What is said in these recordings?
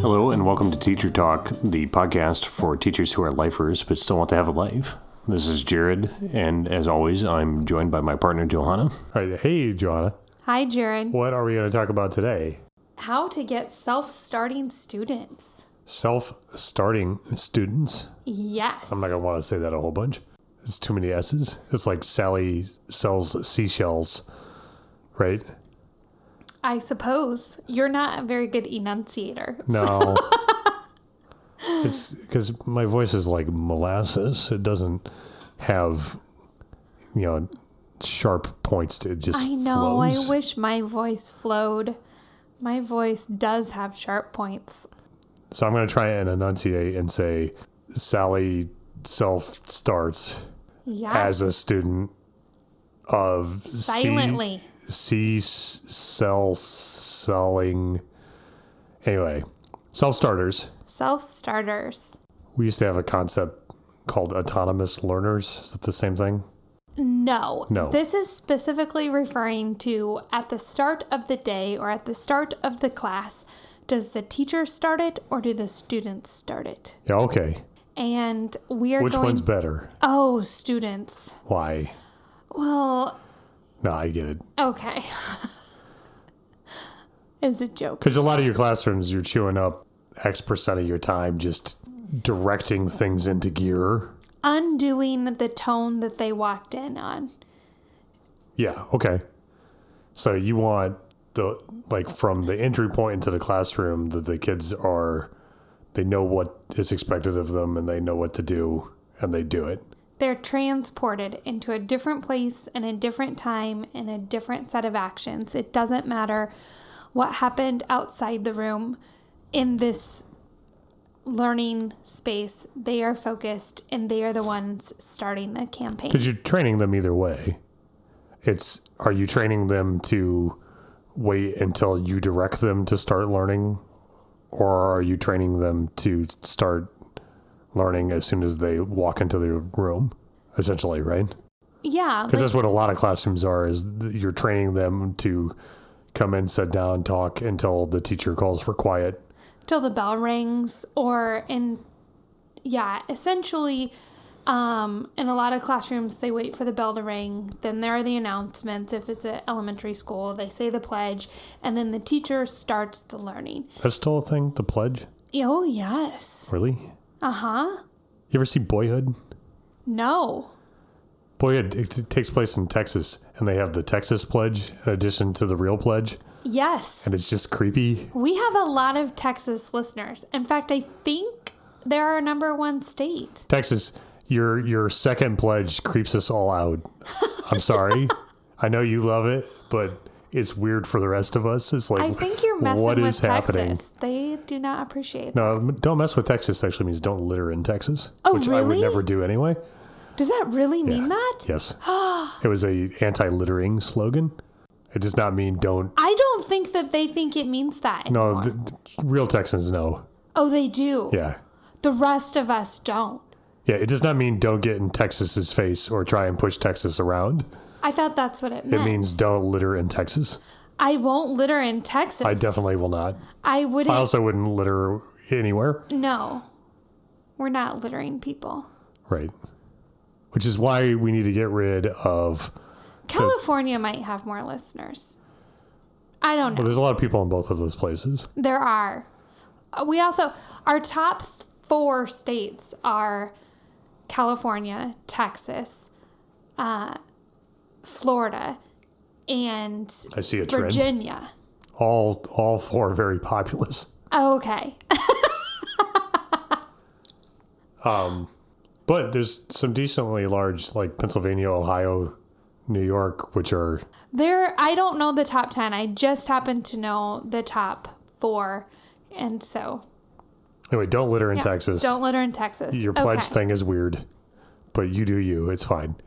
Hello and welcome to Teacher Talk, the podcast for teachers who are lifers but still want to have a life. This is Jared, and as always, I'm joined by my partner, Johanna. All right. Hey, Johanna. Hi, Jared. What are we going to talk about today? How to get self-starting students. Self-starting students? Yes. I'm not going to want to say that a whole bunch. It's too many S's. It's like Sally sells seashells, right? I suppose. You're not a very good enunciator. No. It's because my voice is like molasses. It doesn't have, sharp points. It just I know. flows. I wish my voice flowed. My voice does have sharp points. So I'm going to try and enunciate and say Sally self-starts as a student of silently. Selling. Anyway, self-starters. Self-starters. We used to have a concept called autonomous learners. Is that the same thing? No. No. This is specifically referring to at the start of the day or at the start of the class. Does the teacher start it or do the students start it? Yeah, okay. And we are Which one's better? Oh, students. Why? Well... No, I get it. Okay. It's a joke. Because a lot of your classrooms, you're chewing up X% of your time just directing things into gear. Undoing the tone that they walked in on. Yeah, okay. So you want from the entry point into the classroom that the kids they know what is expected of them and they know what to do and they do it. They're transported into a different place in a different time in a different set of actions. It doesn't matter what happened outside the room. In this learning space, they are focused and they are the ones starting the campaign. Because you're training them either way. Are you training them to wait until you direct them to start learning? Or are you training them to start learning as soon as they walk into the room, essentially, right? Yeah. Because that's what a lot of classrooms are, is you're training them to come in, sit down, talk until the teacher calls for quiet. Till the bell rings essentially, in a lot of classrooms, they wait for the bell to ring. Then there are the announcements. If it's an elementary school, they say the pledge, and then the teacher starts the learning. That's still a thing, the pledge? Oh, yes. Really? Uh-huh. You ever see Boyhood? No. Boyhood, it takes place in Texas, and they have the Texas pledge in addition to the real pledge. Yes. And it's just creepy. We have a lot of Texas listeners. In fact, I think they're our number one state. Texas, your second pledge creeps us all out. I'm sorry. I know you love it, but it's weird for the rest of us. It's like, I think you're messing what with is happening? Texas. They do not appreciate that. No, don't mess with Texas actually means don't litter in Texas. Oh, which I would really? never do anyway. Does that really mean that? Yes. It was a anti-littering slogan. It does not mean don't. I don't think that they think it means that anymore. No, real Texans know. Oh, they do? Yeah. The rest of us don't. Yeah, it does not mean don't get in Texas's face or try and push Texas around. I thought that's what it meant. It means don't litter in Texas. I won't litter in Texas. I definitely will not. I wouldn't. I also wouldn't litter anywhere. No. We're not littering people. Right. Which is why we need to get rid of... California might have more listeners. I don't know. Well, there's a lot of people in both of those places. There are. Our top 4 states are California, Texas, Florida, and I see a trend. Virginia. All 4 very populous. Okay. But there's some decently large, like Pennsylvania, Ohio, New York, which are... I don't know the top 10. I just happen to know the top 4. And so... Anyway, don't litter in Texas. Don't litter in Texas. Your pledge thing is weird, but you do you. It's fine.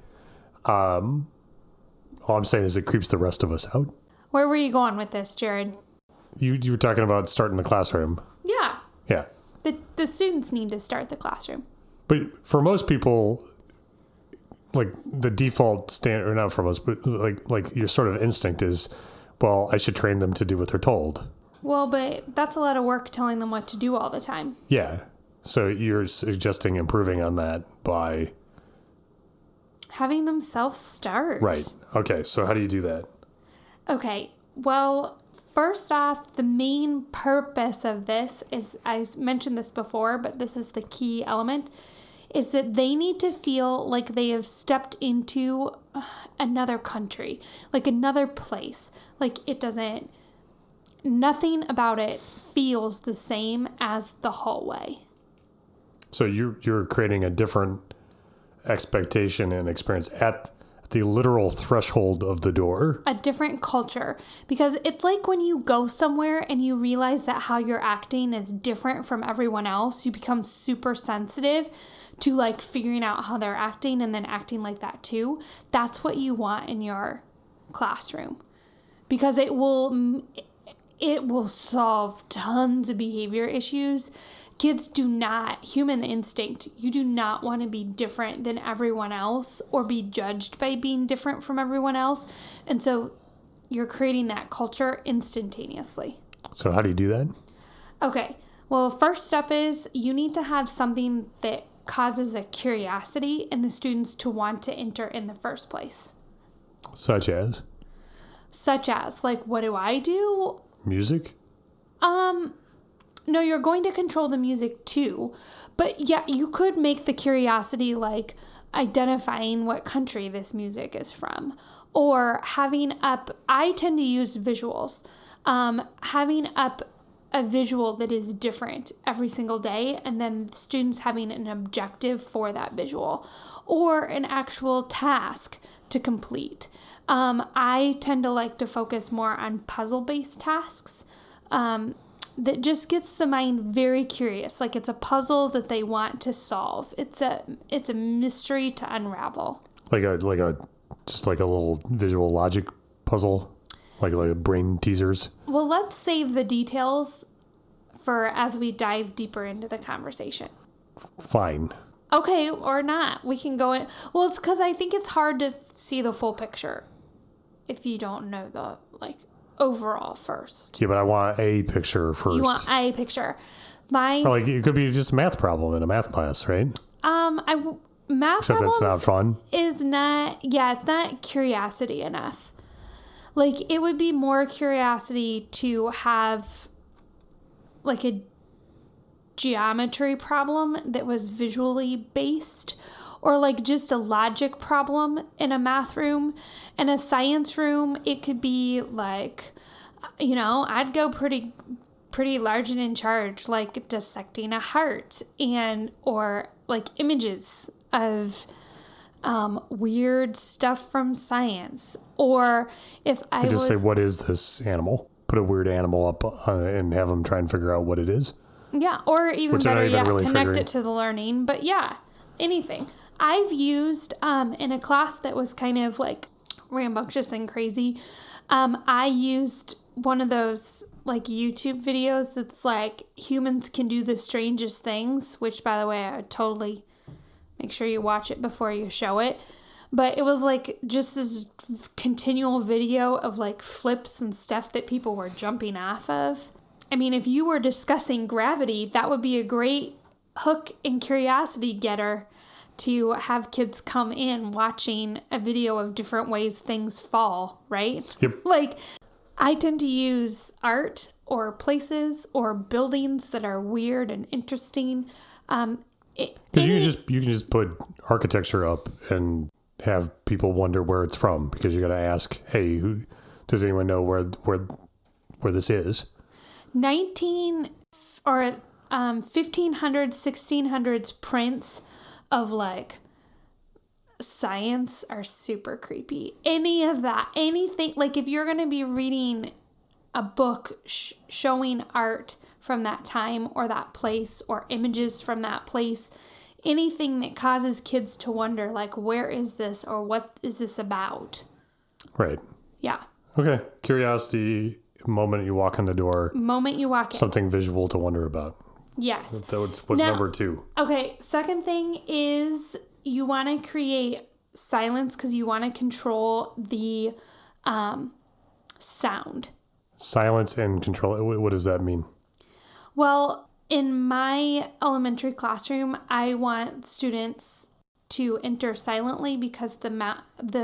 All I'm saying is it creeps the rest of us out. Where were you going with this, Jared? You were talking about starting the classroom. Yeah. Yeah. The students need to start the classroom. But for most people, like the default standard, or not for most, but like your sort of instinct is, well, I should train them to do what they're told. Well, but that's a lot of work telling them what to do all the time. Yeah. So you're suggesting improving on that by... Having them self-start. Right. Okay. So how do you do that? Okay. Well, first off, the main purpose of this is, I mentioned this before, but this is the key element, is that they need to feel like they have stepped into another country, like another place. Like nothing about it feels the same as the hallway. So you're creating a different expectation and experience at the literal threshold of the door. A different culture. Because it's like when you go somewhere and you realize that how you're acting is different from everyone else, you become super sensitive to like figuring out how they're acting and then acting like that too. That's what you want in your classroom. Because it will solve tons of behavior issues. Kids do not, human instinct, you do not want to be different than everyone else or be judged by being different from everyone else. And so you're creating that culture instantaneously. So how do you do that? Okay. Well, first step is you need to have something that causes a curiosity in the students to want to enter in the first place. Such as? Like, what do I do? Music? No, you're going to control the music too. But yeah, you could make the curiosity like identifying what country this music is from. Or having up, I tend to use visuals. Having up a visual that is different every single day, and then the students having an objective for that visual. Or an actual task to complete. I tend to like to focus more on puzzle-based tasks. That just gets the mind very curious. Like it's a puzzle that they want to solve. It's a mystery to unravel. Like a little visual logic puzzle, like brain teasers. Well, let's save the details for as we dive deeper into the conversation. Fine. Okay, or not. We can go in. Well, it's because I think it's hard to see the full picture if you don't know the overall first. Yeah, but I want a picture first. You want a picture. It could be just a math problem in a math class, right? Math Except problems that's not fun. It's not curiosity enough. Like, it would be more curiosity to have like a geometry problem that was visually based, or like just a logic problem in a math room. In a science room, it could be like, I'd go pretty large and in charge, like dissecting a heart or like images of weird stuff from science. Or if I just say, what is this animal? Put a weird animal up and have them try and figure out what it is. Yeah, or even Which better, really connect it to the learning. But yeah, anything. I've used in a class that was kind of like rambunctious and crazy. I used one of those like YouTube videos that's like humans can do the strangest things, which by the way, I would totally make sure you watch it before you show it. But it was like just this continual video of like flips and stuff that people were jumping off of. I mean, if you were discussing gravity, that would be a great hook and curiosity getter to have kids come in watching a video of different ways things fall, right? Yep. Like, I tend to use art or places or buildings that are weird and interesting. Because you can just put architecture up and have people wonder where it's from, because you got to ask, hey, does anyone know where this is? 1500s, 1600s prints of like science are super creepy. Anything, like if you're going to be reading a book showing art from that time or that place or images from that place, anything that causes kids to wonder, like, where is this or what is this about? Right. Yeah. Okay. Curiosity, moment you walk in the door. Something visual to wonder about. Yes. What's number 2? Okay. Second thing is you want to create silence because you want to control the sound. Silence and control. What does that mean? Well, in my elementary classroom, I want students to enter silently because the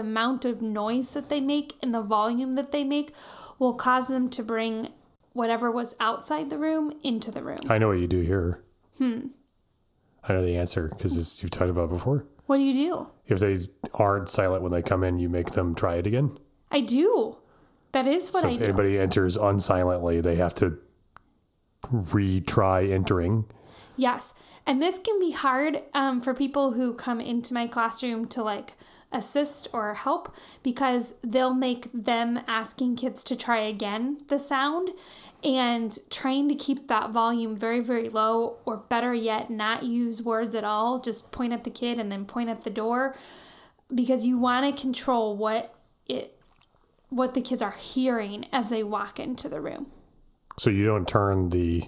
amount of noise that they make and the volume that they make will cause them to bring whatever was outside the room into the room. I know what you do here. I know the answer because you've talked about it before. What do you do? If they aren't silent when they come in, you make them try it again. I do. That is what I do. So if anybody enters unsilently, they have to retry entering. Yes. And this can be hard for people who come into my classroom to like assist or help because they'll make them asking kids to try again the sound and trying to keep that volume very, very low, or better yet, not use words at all. Just point at the kid and then point at the door because you want to control what the kids are hearing as they walk into the room. So you don't turn the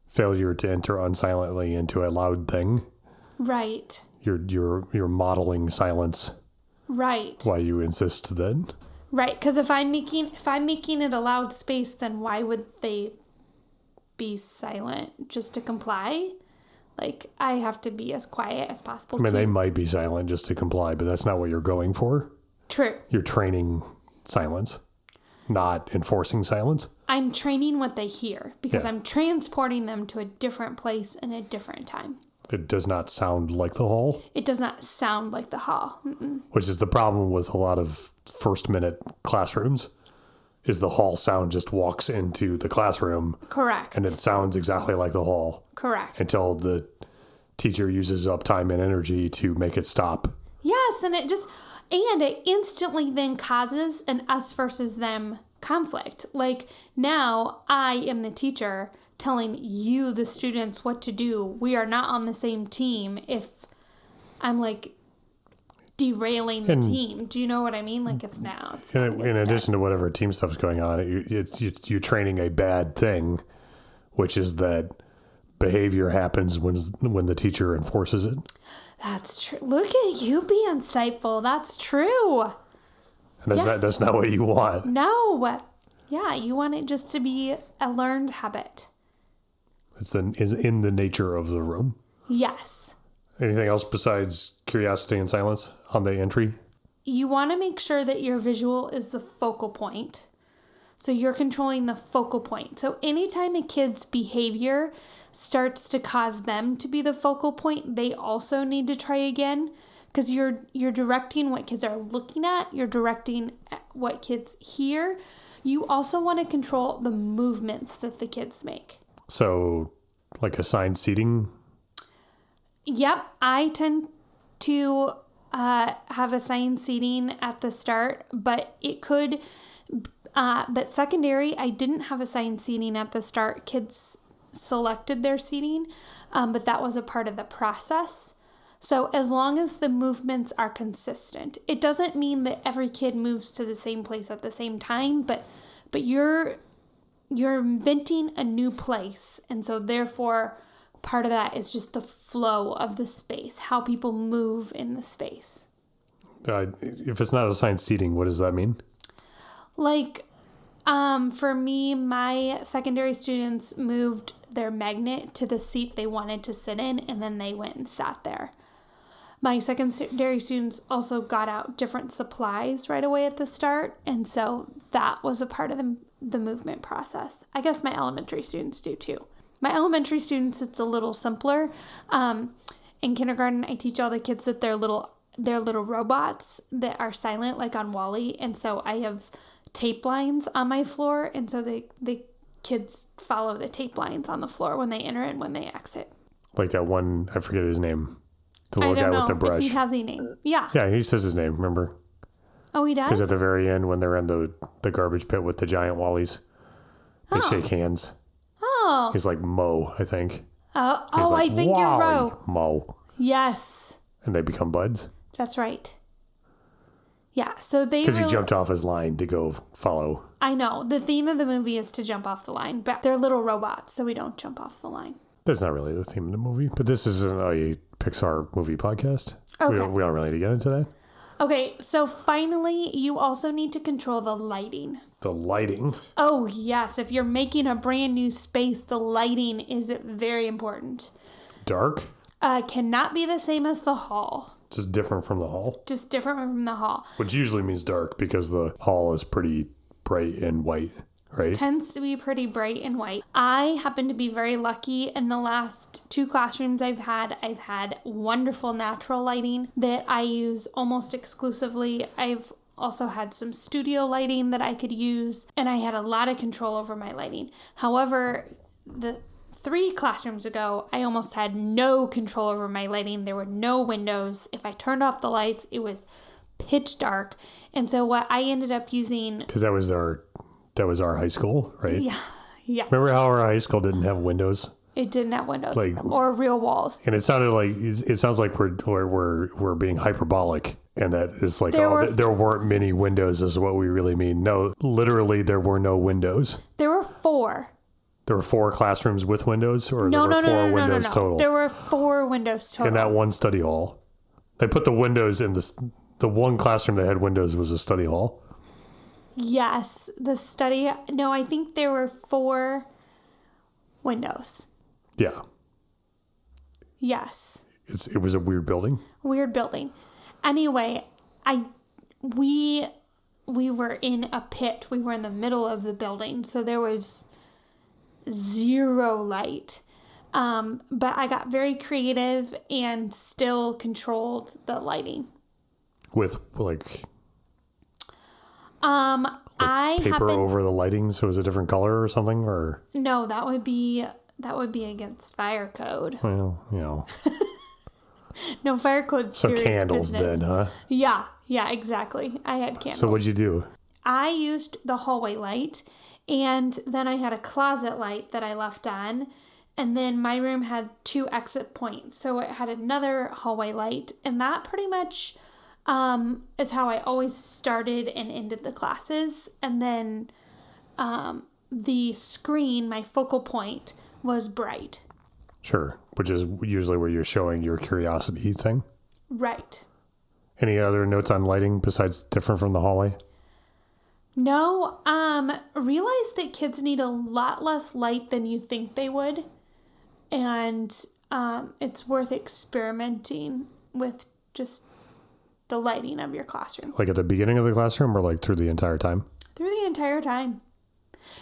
failure to enter unsilently into a loud thing. Right. You're modeling silence. Right. Why you insist that. Right, because if I'm making it a loud space, then why would they be silent just to comply? Like, I have to be as quiet as possible. I mean, they might be silent just to comply, but that's not what you're going for. True. You're training silence, not enforcing silence. I'm training what they hear because Yeah. I'm transporting them to a different place in a different time. It does not sound like the hall. It does not sound like the hall. Mm-mm. Which is the problem with a lot of first-minute classrooms, is the hall sound just walks into the classroom. Correct. And it sounds exactly like the hall. Correct. Until the teacher uses up time and energy to make it stop. Yes, and it instantly then causes an us versus them conflict. Like, now I am the teacher telling you, the students, what to do. We are not on the same team if I'm like derailing the team. Do you know what I mean? Like, it's now. In addition to whatever team stuff's going on, you're training a bad thing, which is that behavior happens when the teacher enforces it. That's true. Look at you be insightful. That's true. And that's not what you want. No. Yeah, you want it just to be a learned habit. Is in the nature of the room. Yes. Anything else besides curiosity and silence on the entry? You want to make sure that your visual is the focal point. So you're controlling the focal point. So anytime a kid's behavior starts to cause them to be the focal point, they also need to try again. Because you're directing what kids are looking at. You're directing what kids hear. You also want to control the movements that the kids make. So, like assigned seating? Yep. I tend to have assigned seating at the start, but it could... but secondary, I didn't have assigned seating at the start. Kids selected their seating, but that was a part of the process. So as long as the movements are consistent, it doesn't mean that every kid moves to the same place at the same time, but you're inventing a new place. And so therefore, part of that is just the flow of the space, how people move in the space. If it's not assigned seating, what does that mean? Like, for me, my secondary students moved their magnet to the seat they wanted to sit in, and then they went and sat there. My secondary students also got out different supplies right away at the start, and so that was a part of the movement process. I guess my elementary students do too. My elementary students, it's a little simpler. In kindergarten, I teach all the kids that they're little robots that are silent, like on WALL-E, and so I have tape lines on my floor, and so the kids follow the tape lines on the floor when they enter and when they exit. Like that one, I forget his name. The little guy with the brush. If he has a name. Yeah. Yeah, he says his name, remember? Oh, he does? Because at the very end, when they're in the garbage pit with the giant Wallies, they shake hands. Oh. He's like Mo, I think. Oh, like, I think you're right. Mo. Yes. And they become buds. That's right. Yeah, so they because he jumped off his line to go follow. I know. The theme of the movie is to jump off the line, but they're little robots, so we don't jump off the line. That's not really the theme of the movie, but this is a Pixar movie podcast. Okay. We don't really need to get into that. Okay, so finally, you also need to control the lighting. The lighting? Oh, yes. If you're making a brand new space, the lighting is very important. Dark? Cannot be the same as the hall. Just different from the hall? Just different from the hall. Which usually means dark because the hall is pretty bright and white, right? Tends to be pretty bright and white. I happen to be very lucky. In the last 2 classrooms I've had wonderful natural lighting that I use almost exclusively. I've also had some studio lighting that I could use, and I had a lot of control over my lighting. However, the 3 classrooms ago, I almost had no control over my lighting. There were no windows. If I turned off the lights, it was pitch dark. And so what I ended up using... Because that was our high school, right? Yeah. Remember how our high school didn't have windows? It didn't have windows or real walls. And it sounds like we're being hyperbolic, and that it's like there weren't many windows is what we really mean. No, literally there were no windows. There were 4. There were 4 classrooms with windows, or there were 4 windows total? There were 4 windows total. In that one study hall. They put the windows in the one classroom that had windows was a study hall. Yes, I think there were 4 windows. Yeah. Yes. It was a weird building. Weird building. Anyway, we were in a pit. We were in the middle of the building, so there was 0 light. But I got very creative and still controlled the lighting. With paper over the lighting, so it was a different color or something, or no, that would be against fire code. Well, No, fire code. So candles business. then, huh? Yeah, exactly. I had candles. So what'd you do? I used the hallway light, and then I had a closet light that I left on, and then my room had 2 exit points, so it had another hallway light, and that pretty much is how I always started and ended the classes. And then the screen, my focal point, was bright. Sure, which is usually where you're showing your curiosity thing. Right. Any other notes on lighting besides different from the hallway? No, realize that kids need a lot less light than you think they would. And it's worth experimenting with just the lighting of your classroom. Like at the beginning of the classroom or like through the entire time? Through the entire time.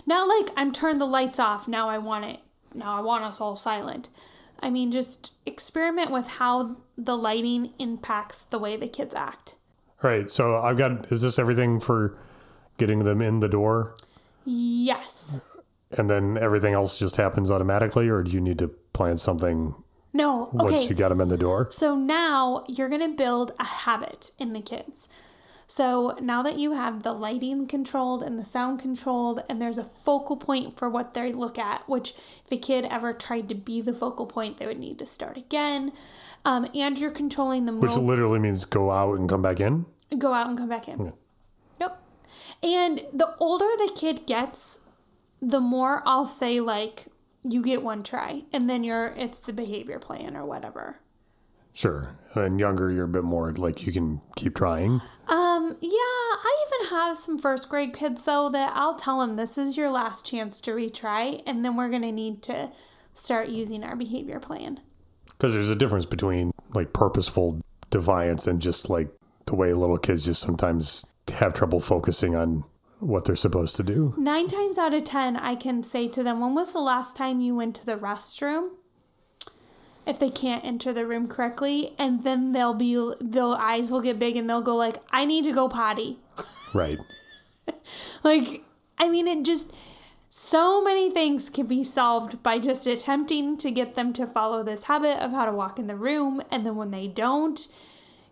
Not like I'm turned the lights off, now I want us all silent. I mean, just experiment with how the lighting impacts the way the kids act. Right. So is this everything for getting them in the door? Yes. And then everything else just happens automatically, or do you need to plan something? No. Okay. Once you got them in the door? So now you're going to build a habit in the kids. So now that you have the lighting controlled and the sound controlled, and there's a focal point for what they look at, which if a kid ever tried to be the focal point, they would need to start again. And you're controlling the Which literally means go out and come back in? Go out and come back in. Yeah. Yep. And the older the kid gets, the more I'll say, like, you get one try, and then it's the behavior plan or whatever. Sure. And then younger, you're a bit more like you can keep trying. Yeah, I even have some first grade kids, though, that I'll tell them this is your last chance to retry, and then we're going to need to start using our behavior plan. Because there's a difference between like purposeful defiance and just like the way little kids just sometimes have trouble focusing on what they're supposed to do. 9 times out of 10, I can say to them, when was the last time you went to the restroom? If they can't enter the room correctly, and then their eyes will get big and they'll go like, I need to go potty. Right. Like, I mean, it just, so many things can be solved by just attempting to get them to follow this habit of how to walk in the room. And then when they don't,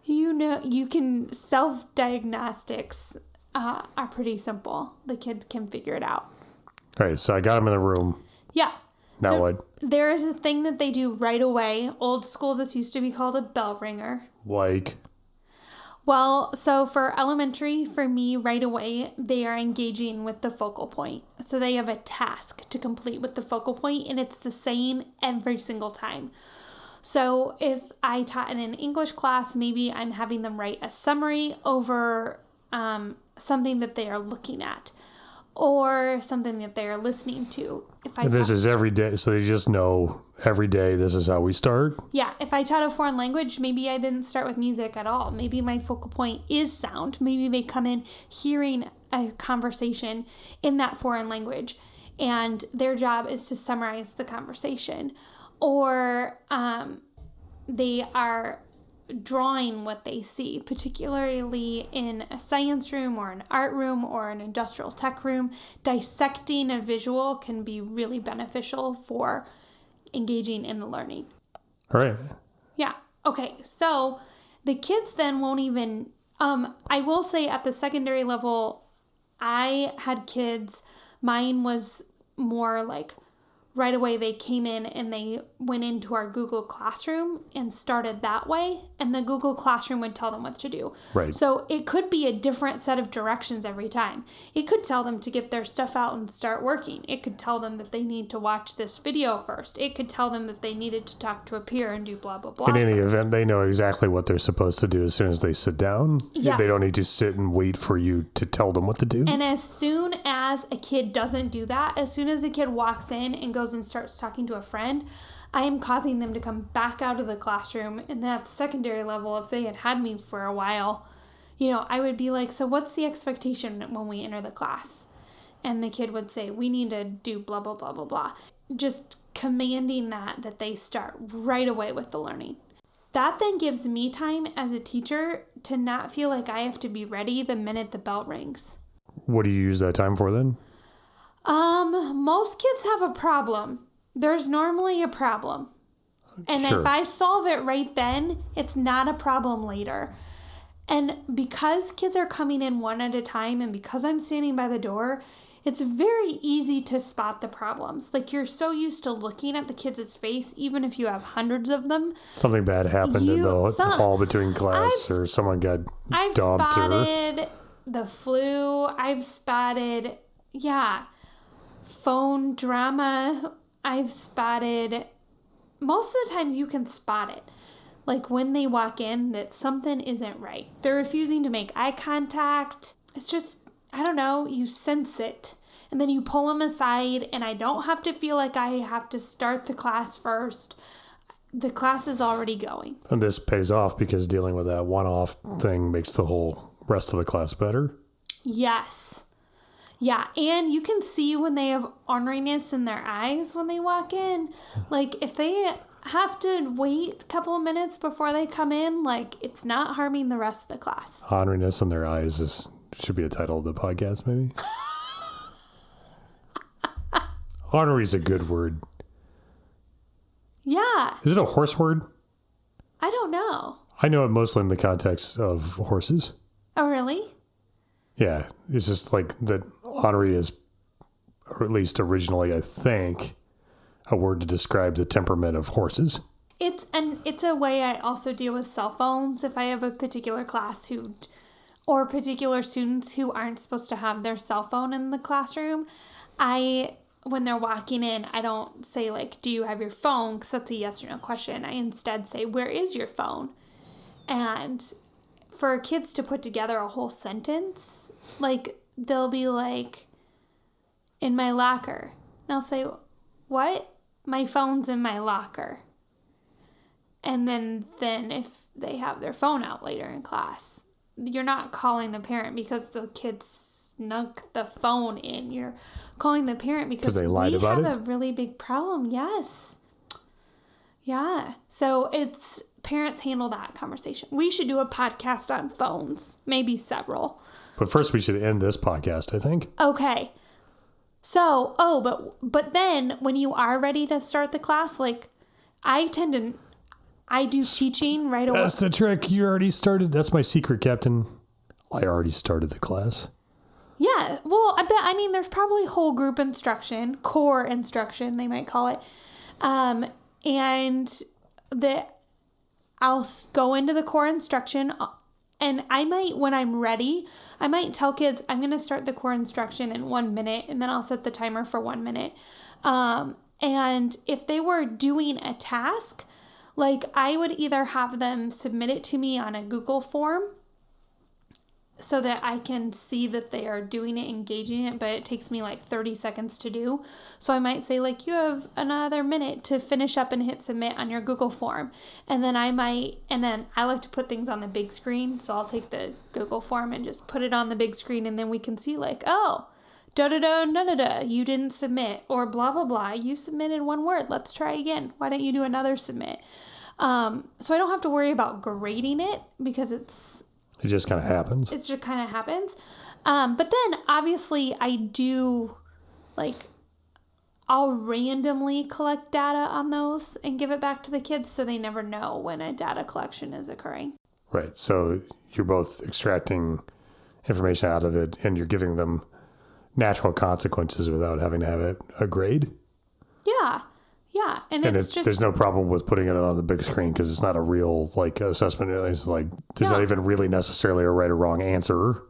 you can, self-diagnostics are pretty simple. The kids can figure it out. All right. So I got them in the room. Yeah. Now what? There is a thing that they do right away. Old school, this used to be called a bell ringer. Like? Well, so for elementary, for me, right away, they are engaging with the focal point. So they have a task to complete with the focal point, and it's the same every single time. So if I taught in an English class, maybe I'm having them write a summary over something that they are looking at or something that they are listening to. This is every day, so they just know every day this is how we start? Yeah, if I taught a foreign language, maybe I didn't start with music at all. Maybe my focal point is sound. Maybe they come in hearing a conversation in that foreign language, and their job is to summarize the conversation. Or they are drawing what they see, particularly in a science room or an art room or an industrial tech room. Dissecting a visual can be really beneficial for engaging in the learning. All right. Yeah. Okay. So the kids then won't even, I will say at the secondary level, I had kids, mine was more like right away they came in and they went into our Google Classroom and started that way. And the Google Classroom would tell them what to do. Right. So it could be a different set of directions every time. It could tell them to get their stuff out and start working. It could tell them that they need to watch this video first. It could tell them that they needed to talk to a peer and do blah, blah, blah. In any event, they know exactly what they're supposed to do as soon as they sit down. Yes. They don't need to sit and wait for you to tell them what to do. And as soon as a kid doesn't do that, as soon as a kid walks in and goes and starts talking to a friend, I am causing them to come back out of the classroom. And then at the secondary level, if they had me for a while, I would be like, so what's the expectation when we enter the class? And the kid would say, we need to do blah, blah, blah, blah, blah. Just commanding that they start right away with the learning. That then gives me time as a teacher to not feel like I have to be ready the minute the bell rings. What do you use that time for then? Most kids have a problem. There's normally a problem. And Sure. if I solve it right then, it's not a problem later. And because kids are coming in one at a time and because I'm standing by the door, it's very easy to spot the problems. Like you're so used to looking at the kids' face, even if you have hundreds of them. Something bad happened in the hall between class or someone got I've dumped. spotted the flu. I've spotted, phone drama. I've spotted, most of the times you can spot it. Like when they walk in that something isn't right. They're refusing to make eye contact. It's just, I don't know, you sense it. And then you pull them aside and I don't have to feel like I have to start the class first. The class is already going. And this pays off because dealing with that one-off thing makes the whole rest of the class better. Yes. Yeah, and you can see when they have orneriness in their eyes when they walk in. Like, if they have to wait a couple of minutes before they come in, like, it's not harming the rest of the class. Orneriness in their eyes should be a title of the podcast, maybe. Ornery is a good word. Yeah. Is it a horse word? I don't know. I know it mostly in the context of horses. Oh, really? Yeah, it's just like that ornery is, or at least originally, I think, a word to describe the temperament of horses. It's a way I also deal with cell phones. If I have a particular class or particular students who aren't supposed to have their cell phone in the classroom, when they're walking in, I don't say like, do you have your phone? Because that's a yes or no question. I instead say, where is your phone? And for kids to put together a whole sentence, like they'll be like, in my locker. And I'll say, what? My phone's in my locker. And then if they have their phone out later in class, you're not calling the parent because the kids snuck the phone in. You're calling the parent because they lied about it? We have a really big problem. Yes. Yeah. So parents handle that conversation. We should do a podcast on phones, maybe several. But first we should end this podcast, I think. Okay. So, but then when you are ready to start the class, like I do teaching right away. That's the trick. You already started. That's my secret, Captain. I already started the class. Yeah. Well, I mean, there's probably whole group instruction, core instruction, they might call it. And I'll go into the core instruction and I might, when I'm ready, I might tell kids, I'm going to start the core instruction in 1 minute and then I'll set the timer for 1 minute. And if they were doing a task, Like, I would either have them submit it to me on a Google form so that I can see that they are doing it, engaging it, but it takes me like 30 seconds to do. So I might say, like, you have another minute to finish up and hit submit on your Google form. And then I like to put things on the big screen. So I'll take the Google form and just put it on the big screen, and then we can see, like, oh, da-da-da, you didn't submit, or blah, blah, blah, you submitted one word. Let's try again. Why don't you do another submit? So I don't have to worry about grading it because it just kind of happens. It just kind of happens. But then obviously I do, like, I'll randomly collect data on those and give it back to the kids so they never know when a data collection is occurring. Right. So you're both extracting information out of it and you're giving them natural consequences without having to have a grade. Yeah. Yeah. And it's just, there's no problem with putting it on the big screen because it's not a real, like, assessment. It's like, there's not even really necessarily a right or wrong answer.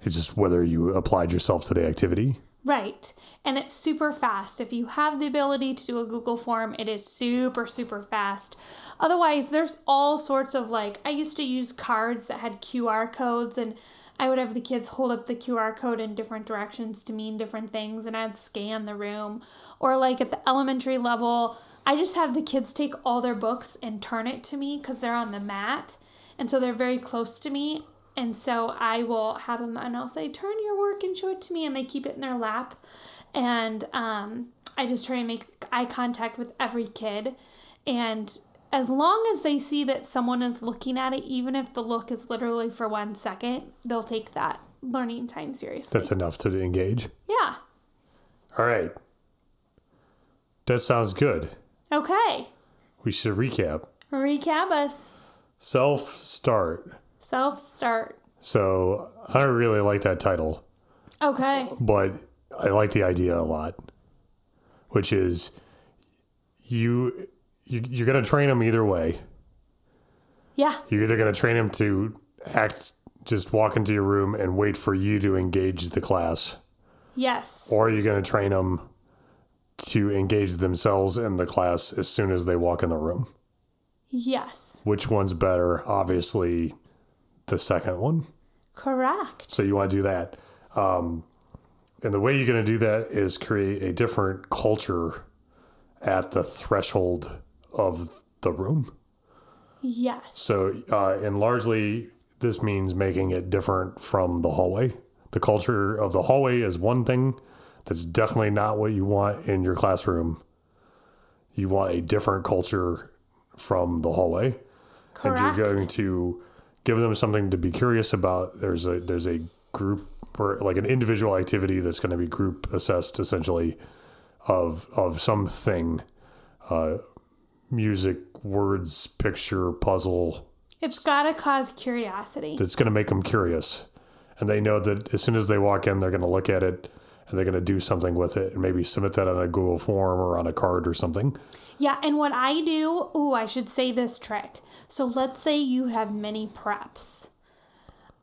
It's just whether you applied yourself to the activity. Right. And it's super fast. If you have the ability to do a Google form, it is super, super fast. Otherwise, there's all sorts of, like, I used to use cards that had QR codes, and I would have the kids hold up the QR code in different directions to mean different things, and I'd scan the room. Or, like, at the elementary level, I just have the kids take all their books and turn it to me because they're on the mat. And so they're very close to me. And so I will have them, and I'll say, turn your work and show it to me. And they keep it in their lap. And I just try and make eye contact with every kid. And as long as they see that someone is looking at it, even if the look is literally for 1 second, they'll take that learning time seriously. That's enough to engage. Yeah. All right. That sounds good. Okay. We should recap. Recap us. Self-start. Self-start. So I don't really like that title. Okay. But I like the idea a lot, which is you're going to train them either way. Yeah. You're either going to train them to just walk into your room and wait for you to engage the class. Yes. Or you're going to train them to engage themselves in the class as soon as they walk in the room. Yes. Which one's better? Obviously, the second one. Correct. So you want to do that. And the way you're going to do that is create a different culture at the threshold of the room. Yes. So, and largely, this means making it different from the hallway. The culture of the hallway is one thing. That's definitely not what you want in your classroom. You want a different culture from the hallway. Correct. And you're going to give them something to be curious about. There's a group, or like an individual activity that's going to be group assessed, essentially, of something, music, words, picture, puzzle. It's got to cause curiosity. That's going to make them curious. And they know that as soon as they walk in, they're going to look at it and they're going to do something with it and maybe submit that on a Google form or on a card or something. Yeah, and what I do, I should say this trick. So let's say you have many preps.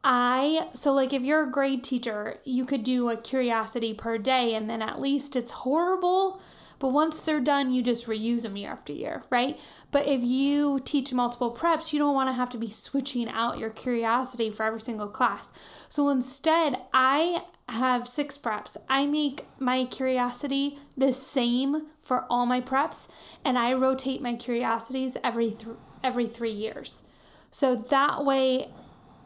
If you're a grade teacher, you could do a curiosity per day, and then at least it's horrible, but once they're done, you just reuse them year after year, right? But if you teach multiple preps, you don't want to have to be switching out your curiosity for every single class. So instead, I have 6 preps. I make my curiosity the same for all my preps, and I rotate my curiosities every 3 years. So that way,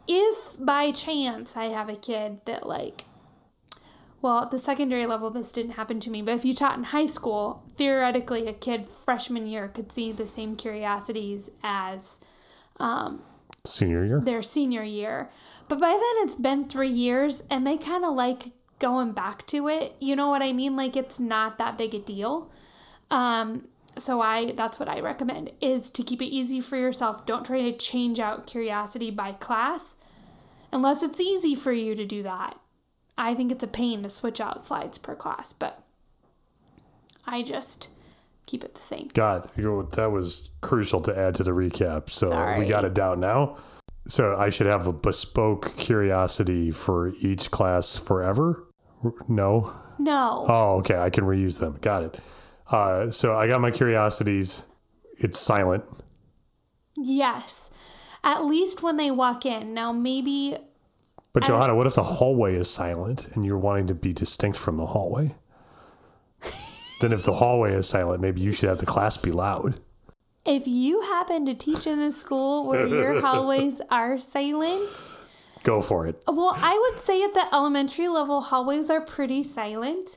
if by chance I have a kid that at the secondary level, this didn't happen to me, but if you taught in high school, theoretically a kid freshman year could see the same curiosities as senior year. Their senior year. But by then it's been 3 years and they kind of like going back to it. You know what I mean? Like, it's not that big a deal. So that's what I recommend, is to keep it easy for yourself. Don't try to change out curiosity by class unless it's easy for you to do that. I think it's a pain to switch out slides per class, but I just keep it the same. God, that was crucial to add to the recap. So Sorry. We got it down now. So I should have a bespoke curiosity for each class forever? No? No. Oh, okay. I can reuse them. Got it. So I got my curiosities. it's silent. Yes. At least when they walk in. Now, maybe... But Johanna, what if the hallway is silent and you're wanting to be distinct from the hallway? Then if the hallway is silent, maybe you should have the class be loud. If you happen to teach in a school where your hallways are silent... Go for it. Well, I would say at the elementary level, hallways are pretty silent,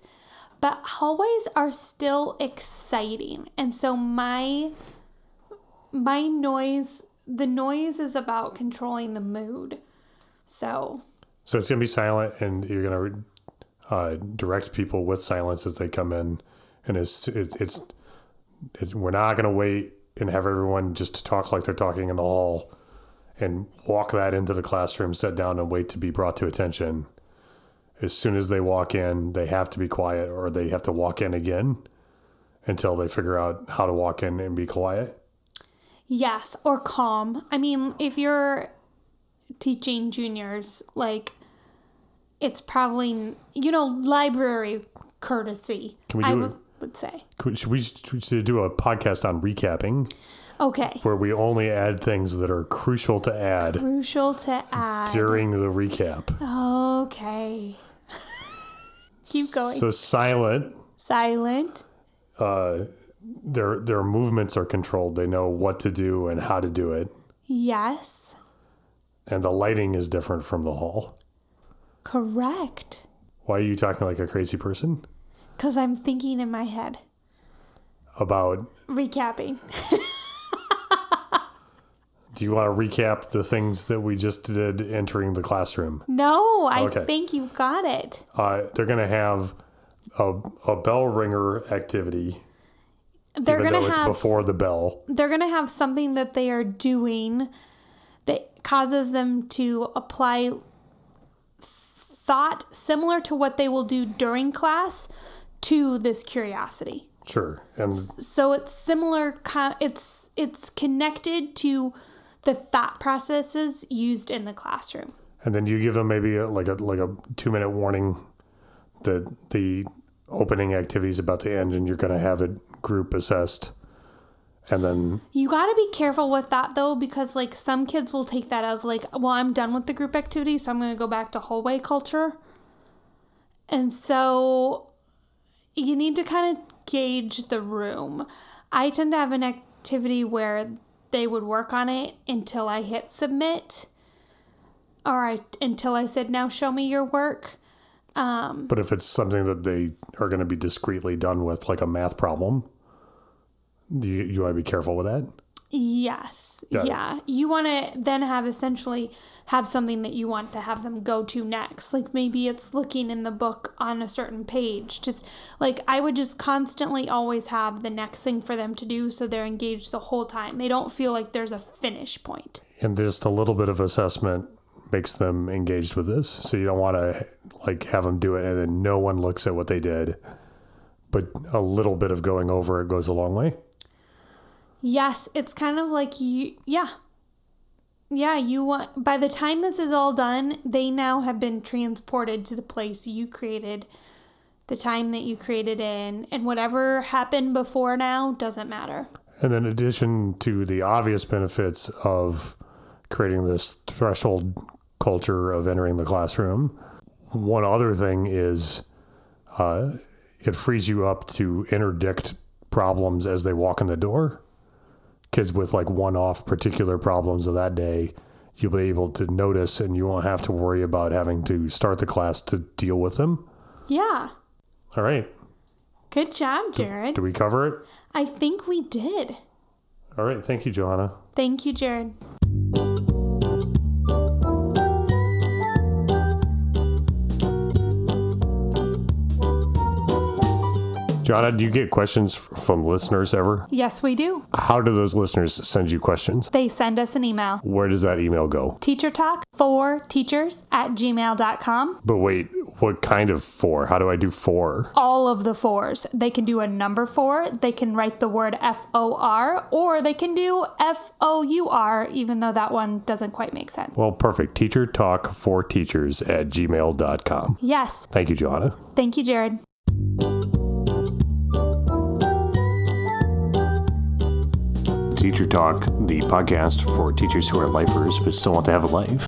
but hallways are still exciting. And so my noise, the noise is about controlling the mood. So it's going to be silent, and you're going to direct people with silence as they come in. And we're not going to wait and have everyone just talk like they're talking in the hall and walk that into the classroom, sit down and wait to be brought to attention. As soon as they walk in, they have to be quiet, or they have to walk in again until they figure out how to walk in and be quiet. Yes, or calm. I mean, if you're teaching juniors, like, it's probably, library courtesy, would say. Should we do a podcast on recapping? Okay. Where we only add things that are crucial to add. During the recap. Okay. Keep going. So silent. Their movements are controlled. They know what to do and how to do it. Yes. And the lighting is different from the hall. Correct. Why are you talking like a crazy person? Because I'm thinking in my head. About? Recapping. Do you want to recap the things that we just did entering the classroom? No, I think you've got it. They're going to have a bell ringer activity. They're even gonna though it's have before the bell. They're going to have something that they are doing that causes them to apply thought similar to what they will do during class to this curiosity. Sure. And so it's similar. It's connected to the thought processes used in the classroom. And then you give them maybe like a 2-minute warning that the opening activity is about to end and you're going to have it group assessed. And then you got to be careful with that though, because like some kids will take that as like, well, I'm done with the group activity, so I'm going to go back to hallway culture. And so you need to kind of gauge the room. I tend to have an activity where they would work on it until I hit submit, or until I said, now show me your work. But if it's something that they are going to be discreetly done with, like a math problem, you want to be careful with that? Yes. Yeah. You want to then have something that you want to have them go to next. Like maybe it's looking in the book on a certain page. Just like I would just constantly always have the next thing for them to do so they're engaged the whole time. They don't feel like there's a finish point. And just a little bit of assessment makes them engaged with this. So you don't want to like have them do it and then no one looks at what they did. But a little bit of going over it goes a long way. Yes, it's kind of like you want, by the time this is all done, they now have been transported to the place you created, the time that you created in, and whatever happened before now doesn't matter. And in addition to the obvious benefits of creating this threshold culture of entering the classroom, one other thing is it frees you up to interdict problems as they walk in the door. Kids with like one-off particular problems of that day, you'll be able to notice and you won't have to worry about having to start the class to deal with them. Yeah. All right. Good job, Jared. Did we cover it? I think we did. All right. Thank you, Johanna. Thank you, Jared. Johanna, do you get questions from listeners ever? Yes, we do. How do those listeners send you questions? They send us an email. Where does that email go? teachertalk4teachers@gmail.com. But wait, what kind of 4? How do I do 4? All of the 4s. They can do a number 4. They can write the word FOR, or they can do FOUR, even though that one doesn't quite make sense. Well, perfect. teachertalk4teachers@gmail.com. Yes. Thank you, Johanna. Thank you, Jared. Teacher Talk, the podcast for teachers who are lifers but still want to have a life.